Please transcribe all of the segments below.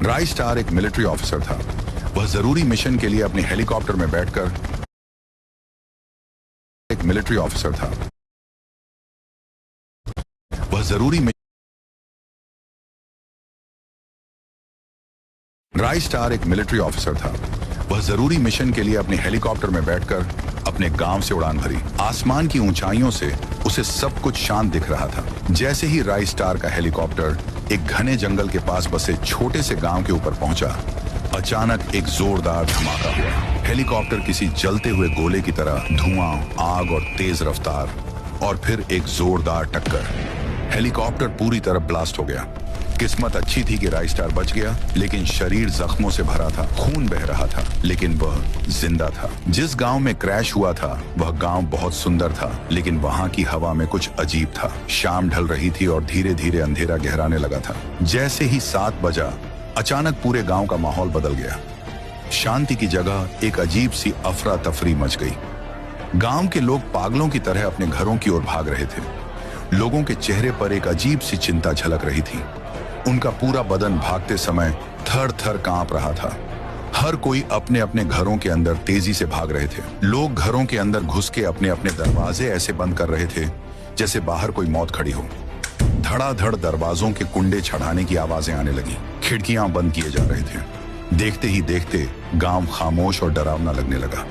राय star एक military officer था। वह जरूरी मिशन के लिए अपने हेलीकॉप्टर में बैठकर एक मिलिट्री ऑफिसर था। वह जरूरी राय स्टार एक मिलिट्री ऑफिसर था। वह जरूरी मिशन के लिए अपने हेलीकॉप्टर में बैठकर अपने गांव से उड़ान भरी। आसमान की ऊंचाइयों से उसे सब कुछ शांत दिख रहा था। जैसे ही राय स्टार का हेलीकॉप्टर एक घने जंगल के पास बसे छोटे से गांव के ऊपर पहुंचा, अचानक एक जोरदार धमाका हुआ। हेलीकॉप्टर किसी जलते हुए गोले की तरह, धुआं, आग और तेज रफ्तार, और फिर एक जोरदार टक्कर। हेलीकॉप्टर पूरी तरह ब्लास्ट हो गया। किस्मत अच्छी थी कि राय स्टार बच गया, लेकिन शरीर जख्मों से भरा था, खून बह रहा था, लेकिन वह जिंदा था। जिस गांव में क्रैश हुआ था वह गांव बहुत सुंदर था, लेकिन वहां की हवा में कुछ अजीब था। शाम ढल रही थी और धीरे धीरे अंधेरा गहराने लगा था। जैसे ही 7 बजा, अचानक पूरे गांव का माहौल बदल गया। शांति की जगह एक अजीब सी अफरा तफरी मच गई। गांव के लोग पागलों की तरह अपने घरों की ओर भाग रहे थे। लोगों के चेहरे पर एक अजीब सी चिंता झलक रही थी। उनका पूरा बदन भागते समय थर थर कांप रहा था। हर कोई अपने अपने घरों के अंदर तेजी से भाग रहे थे। लोग घरों के अंदर घुस के अपने अपने दरवाजे ऐसे बंद कर रहे थे जैसे बाहर कोई मौत खड़ी हो। धड़ाधड़ दरवाजों के कुंडे छड़ाने की आवाजें आने लगी। खिड़कियां बंद किए जा रहे थे। देखते ही देखते गांव खामोश और डरावना लगने लगा।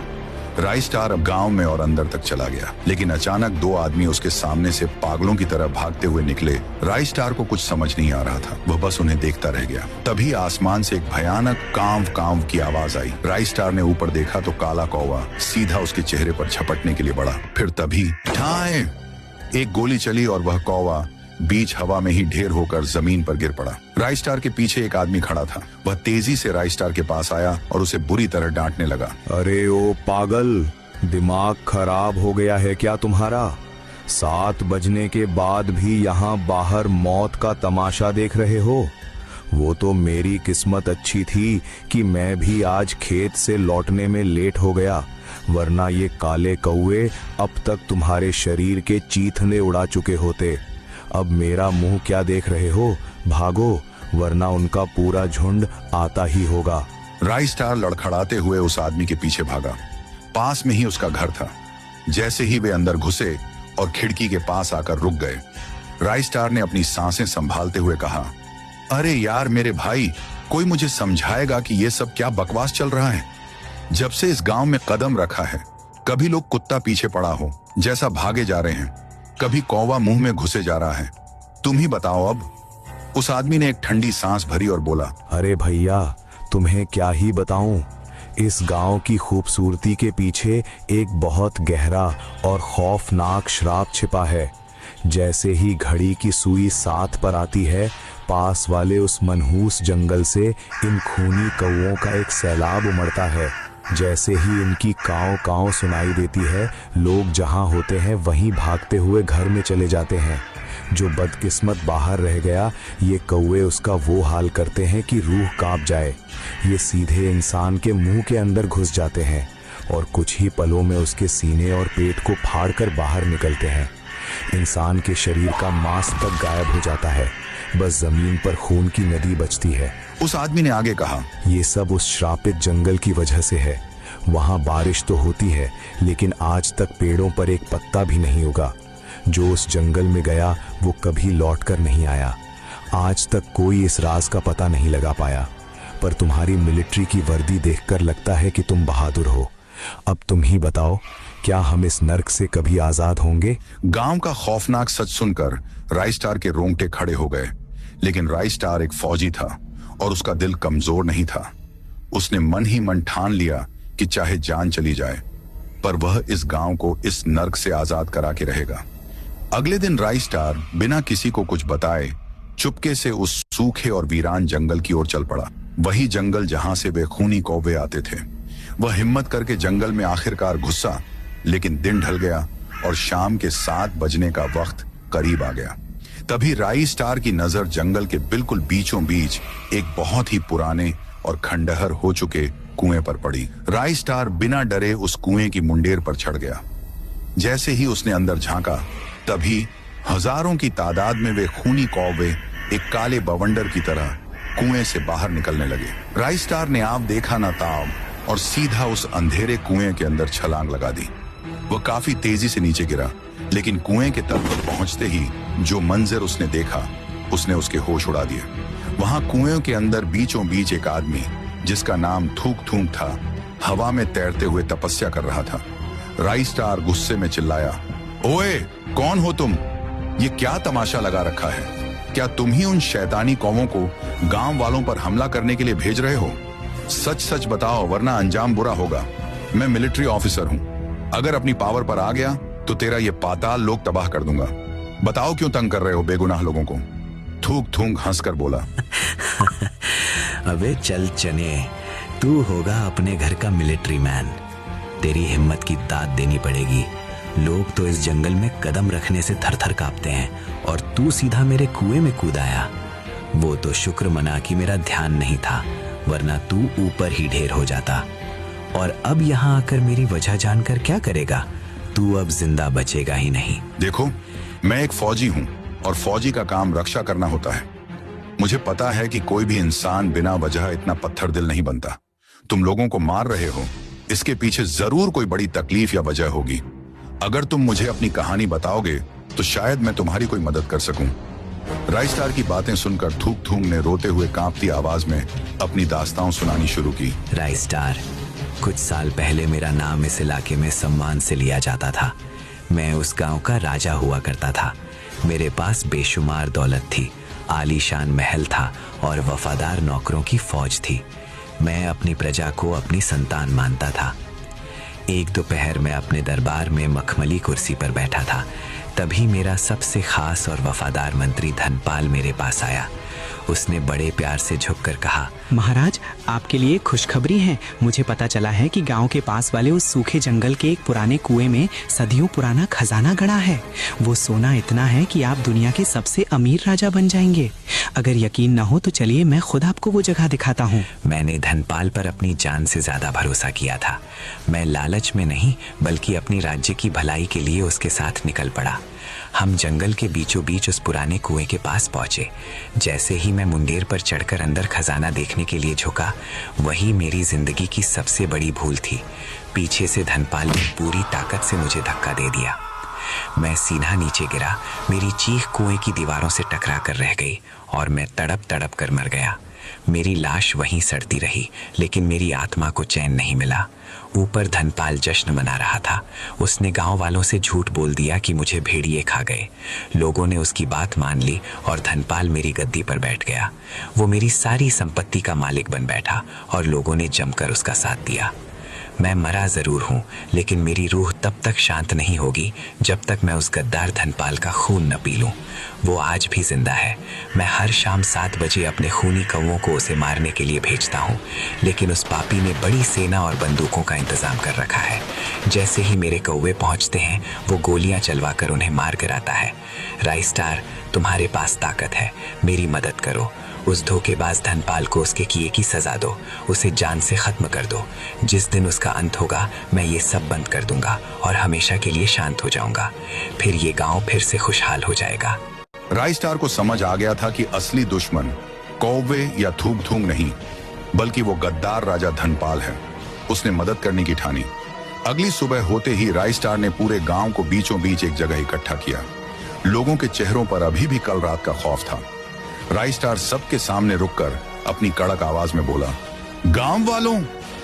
राय स्टार अब गांव में और अंदर तक चला गया, लेकिन अचानक 2 आदमी उसके सामने से पागलों की तरह भागते हुए निकले। राय स्टार को कुछ समझ नहीं आ रहा था, वह बस उन्हें देखता रह गया। तभी आसमान से एक भयानक कांव कांव की आवाज आई। राय स्टार ने ऊपर देखा तो काला कौवा सीधा उसके चेहरे पर झपटने के लिए बढ़ा। फिर तभी ठाए एक गोली चली और वह कौवा बीच हवा में ही ढेर होकर जमीन पर गिर पड़ा। राय स्टार के पीछे एक आदमी खड़ा था। वह तेजी से राय स्टार के पास आया और उसे बुरी तरह डांटने लगा। अरे ओ पागल, दिमाग खराब हो गया है क्या तुम्हारा? 7 बजने के बाद भी यहाँ बाहर मौत का तमाशा देख रहे हो? वो तो मेरी किस्मत अच्छी थी कि मैं भी आज खेत से लौटने में लेट हो गया, वरना ये काले कौवे अब तक तुम्हारे शरीर के चीथने उड़ा चुके होते। अब मेरा मुंह क्या देख रहे हो? भागो, वरना उनका पूरा झुंड आता ही होगा। राय स्टार लड़खड़ाते हुए उस आदमी के पीछे भागा। पास में ही उसका घर था। जैसे ही वे अंदर घुसे और खिड़की के पास आकर रुक गए, राय स्टार ने अपनी सांसें संभालते हुए कहा, अरे यार मेरे भाई, कोई मुझे समझाएगा कि ये सब क्या बकवास चल रहा है? जब से इस गांव में कदम रखा है, कभी लोग कुत्ता पीछे पड़ा हो जैसा भागे जा रहे हैं, कभी कौवा मुंह में घुसे जा रहा है। तुम ही बताओ अब। उस आदमी ने एक ठंडी सांस भरी और बोला, अरे भैया, तुम्हें क्या ही बताऊं, इस गांव की खूबसूरती के पीछे एक बहुत गहरा और खौफनाक श्राप छिपा है। जैसे ही घड़ी की सुई 7 पर आती है, पास वाले उस मनहूस जंगल से इन खूनी कौवों का एक सैलाब उमड़ता है। जैसे ही इनकी काँव काँव सुनाई देती है, लोग जहां होते हैं वहीं भागते हुए घर में चले जाते हैं। जो बदकिस्मत बाहर रह गया, ये कौवे उसका वो हाल करते हैं कि रूह कांप जाए। ये सीधे इंसान के मुंह के अंदर घुस जाते हैं और कुछ ही पलों में उसके सीने और पेट को फाड़कर बाहर निकलते हैं। इंसान के शरीर का मांस तक गायब हो जाता है, बस जमीन पर खून की नदी बचती है। उस आदमी ने आगे कहा, ये सब उस श्रापित जंगल की वजह से है। वहां बारिश तो होती है, लेकिन आज तक पेड़ों पर एक पत्ता भी नहीं उगा। जो उस जंगल में गया वो कभी लौट कर नहीं आया। आज तक कोई इस राज का पता नहीं लगा पाया, पर तुम्हारी मिलिट्री की वर्दी देखकर लगता है कि तुम बहादुर हो। अब तुम ही बताओ, क्या हम इस नर्क से कभी आजाद होंगे? गांव का खौफनाक सच सुनकर राय स्टार के रोंगटे खड़े हो गए। लेकिन राय स्टार एक फौजी था और उसका दिल कमजोर नहीं था। उसने मन ही मन ठान लिया कि चाहे जान चली जाए, पर वह इस गांव को इस नर्क से आजाद करा के रहेगा। अगले दिन राय स्टार बिना किसी को कुछ बताए चुपके से उस सूखे और वीरान जंगल की ओर चल पड़ा। वही जंगल जहां से वे खूनी कौवे आते थे। वह हिम्मत करके जंगल में आखिरकार घुसा, लेकिन दिन ढल गया और शाम के 7 बजने का वक्त करीब आ गया। तभी राय स्टार की नजर जंगल के बिल्कुल बीचों बीच एक बहुत ही पुराने और खंडहर हो चुके कुएं पर पड़ी। राय स्टार बिना डरे उस कुएं की मुंडेर पर चढ़ गया। जैसे ही उसने अंदर झांका, तभी हजारों की तादाद में वे खूनी कौवे एक काले बवंडर की तरह कुएं से बाहर निकलने लगे। राइस स्टार ने आप देखा ना ताब और सीधा उस अंधेरे कुएं के अंदर छलांग लगा दी। वह काफी तेजी से नीचे गिरा, लेकिन कुएं के तल पर पहुंचते ही जो मंजर उसने देखा उसने उसके होश उड़ा दिए। वहां कुएं के अंदर बीचों बीच एक आदमी जिसका नाम थूक थूक था, हवा में तैरते हुए तपस्या कर रहा था। राइस स्टार गुस्से में चिल्लाया, ओए कौन हो तुम? ये क्या तमाशा लगा रखा है? क्या तुम ही उन शैतानी कौवों को गांव वालों पर हमला करने के लिए भेज रहे हो? सच सच बताओ, वरना अंजाम बुरा होगा। मैं मिलिट्री ऑफिसर हूं, अगर अपनी पावर पर आ गया तो तेरा ये पाताल लोक तबाह कर दूंगा। बताओ क्यों तंग कर रहे हो बेगुनाह लोगों को? थूक थूक हंसकर बोला। अबे चल चने, तू होगा अपने घर का मिलिट्री मैन। तेरी हिम्मत की दाद देनी पड़ेगी। लोग तो इस जंगल में कदम रखने से थर थर कांपते हैं और तू सीधा मेरे कुएं में कूद आया। वो तो शुक्र मना कि मेरा ध्यान नहीं था, वरना तू ऊपर ही ढेर हो जाता। और अब यहाँ आकर मेरी वजह जानकर क्या करेगा? तू अब जिंदा बचेगा ही नहीं। देखो, मैं एक फौजी हूं और फौजी का काम रक्षा करना होता है। मुझे पता है कि कोई भी इंसान बिना वजह इतना पत्थर दिल नहीं बनता। तुम लोगों को मार रहे हो, इसके पीछे जरूर कोई बड़ी तकलीफ या वजह होगी। अगर तुम मुझे अपनी कहानी बताओगे तो शायद मैं तुम्हारी कोई मदद कर सकूं। राइस स्टार की बातें सुनकर थूक थूक ने रोते हुए कांपती आवाज में अपनी दास्तां सुनानी शुरू की। राइस स्टार, कुछ साल पहले मेरा नाम इस इलाके में सम्मान से लिया जाता था। मैं उस गांव का राजा हुआ करता था। मेरे पास बेशुमार दौलत थी, आलीशान महल था और वफादार नौकरों की फौज थी। मैं अपनी प्रजा को अपनी संतान मानता था। एक दोपहर मैं अपने दरबार में मखमली कुर्सी पर बैठा था, तभी मेरा सबसे खास और वफादार मंत्री धनपाल मेरे पास आया। उसने बड़े प्यार से झुककर कहा, महाराज, आपके लिए खुशखबरी है। मुझे पता चला है कि गांव के पास वाले उस सूखे जंगल के एक पुराने कुएं में सदियों पुराना खजाना गड़ा है। वो सोना इतना है कि आप दुनिया के सबसे अमीर राजा बन जाएंगे। अगर यकीन न हो तो चलिए मैं खुद आपको वो जगह दिखाता हूँ। मैंने धनपाल पर अपनी जान से ज्यादा भरोसा किया था। मैं लालच में नहीं बल्कि अपनी राज्य की भलाई के लिए उसके साथ निकल पड़ा। हम जंगल के बीचों बीच उस पुराने कुएं के पास पहुंचे। जैसे ही मैं मुंडेर पर चढ़कर अंदर खजाना देखने के लिए झुका, वही मेरी जिंदगी की सबसे बड़ी भूल थी। पीछे से धनपाल ने पूरी ताकत से मुझे धक्का दे दिया। मैं सीधा नीचे गिरा। मेरी चीख कुएं की दीवारों से टकरा कर रह गई और मैं तड़प तड़प कर मर गया। मेरी लाश वहीं सड़ती रही, लेकिन मेरी आत्मा को चैन नहीं मिला। ऊपर धनपाल जश्न मना रहा था। उसने गांव वालों से झूठ बोल दिया कि मुझे भेड़िए खा गए। लोगों ने उसकी बात मान ली और धनपाल मेरी गद्दी पर बैठ गया। वो मेरी सारी संपत्ति का मालिक बन बैठा और लोगों ने जमकर उसका साथ दिया। मैं मरा जरूर हूं, लेकिन मेरी रूह तब तक शांत नहीं होगी जब तक मैं उस गद्दार धनपाल का खून न पी लूं। वो आज भी जिंदा है। मैं हर शाम 7 बजे अपने खूनी कौवों को उसे मारने के लिए भेजता हूं, लेकिन उस पापी ने बड़ी सेना और बंदूकों का इंतजाम कर रखा है। जैसे ही मेरे कौवे पहुंचते हैं, वो गोलियां चलवाकर उन्हें मार गिराता है। राइस स्टार, तुम्हारे पास ताकत है, मेरी मदद करो। उस धोखेबाज धनपाल को उसके किए की सजा दो, उसे जान से खत्म कर दो। जिस दिन उसका अंत होगा, मैं ये सब बंद कर दूंगा और हमेशा के लिए शांत हो जाऊंगा। फिर ये गांव फिर से खुशहाल हो जाएगा। राइस स्टार को समझ आ गया था कि असली दुश्मन कौवे या थूक थूक नहीं, बल्कि वो गद्दार राजा धनपाल है। उसने मदद करने की ठानी। अगली सुबह होते ही राइस स्टार ने पूरे गांव को बीचों बीच एक जगह इकट्ठा किया। लोगों के चेहरों पर अभी भी कल रात का खौफ था। राइस स्टार सबके सामने रुककर अपनी कड़क आवाज में बोला, गांव वालों,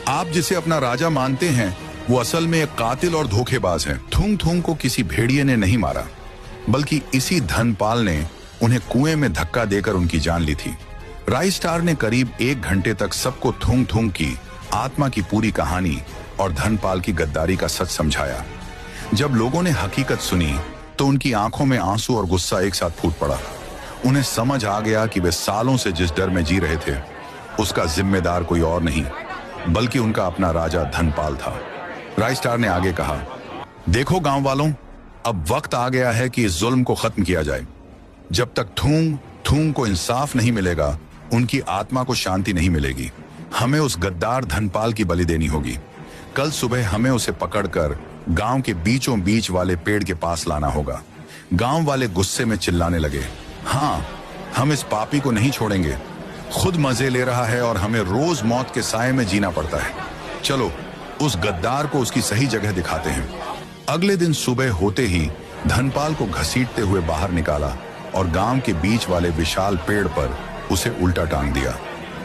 आप जिसे अपना राजा मानते हैं वो असल में एक कातिल और धोखेबाज है। थूक थूक को किसी भेड़िए ने नहीं मारा, बल्कि इसी धनपाल ने उन्हें कुएं में धक्का देकर उनकी जान ली थी। राइस स्टार ने करीब 1 घंटे तक सबको थूक थूक की आत्मा की पूरी कहानी और धनपाल की गद्दारी का सच समझाया। जब लोगों ने हकीकत सुनी तो उनकी आंखों में आंसू और गुस्सा एक साथ फूट पड़ा। उन्हें समझ आ गया कि वे सालों से जिस डर में जी रहे थे, उसका जिम्मेदार कोई और नहीं बल्कि उनका अपना राजा धनपाल था। राइस स्टार ने आगे कहा, देखो गांव वालों, अब वक्त आ गया है कि इस जुल्म को खत्म किया जाए। जब तक थूक थूक को इंसाफ नहीं मिलेगा, उनकी आत्मा को शांति नहीं मिलेगी। हमें उस गद्दार धनपाल की बलि देनी होगी। कल सुबह हमें उसे पकड़कर गांव के बीचों बीच वाले पेड़ के पास लाना होगा। गांव वाले गुस्से में चिल्लाने लगे, हाँ, हम इस पापी को नहीं छोड़ेंगे। खुद मजे ले रहा है और हमें रोज मौत के साए में जीना पड़ता है। चलो उस गद्दार को उसकी सही जगह दिखाते हैं। अगले दिन सुबह होते ही धनपाल को घसीटते हुए बाहर निकाला और गांव के बीच वाले विशाल पेड़ पर उसे उल्टा टांग दिया।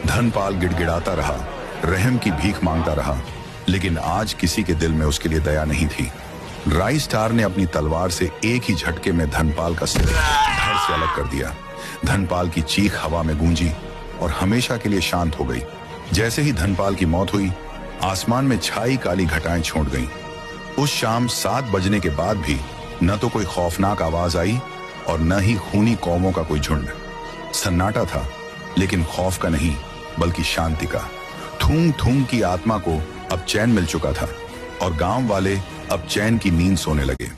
धनपाल गिड़गिड़ाता रहा, रहम की भीख मांगता रहा, लेकिन आज किसी के दिल में उसके लिए दया नहीं थी। राई स्टार ने अपनी तलवार से एक ही झटके में धनपाल का सिर धड़ से अलग कर दिया। धनपाल की चीख हवा में गूंजी और हमेशा के लिए शांत हो गई। जैसे ही धनपाल की मौत हुई, आसमान में छाई काली घटाएं छोड़ गईं। उस शाम 7 बजने के बाद भी न तो कोई खौफनाक आवाज आई और न ही खूनी कौमों का कोई झुंड। सन्नाटा था, लेकिन खौफ का नहीं बल्कि शांति का। थूंग थूंग की आत्मा को अब चैन मिल चुका था और गांव वाले अब चैन की नींद सोने लगे।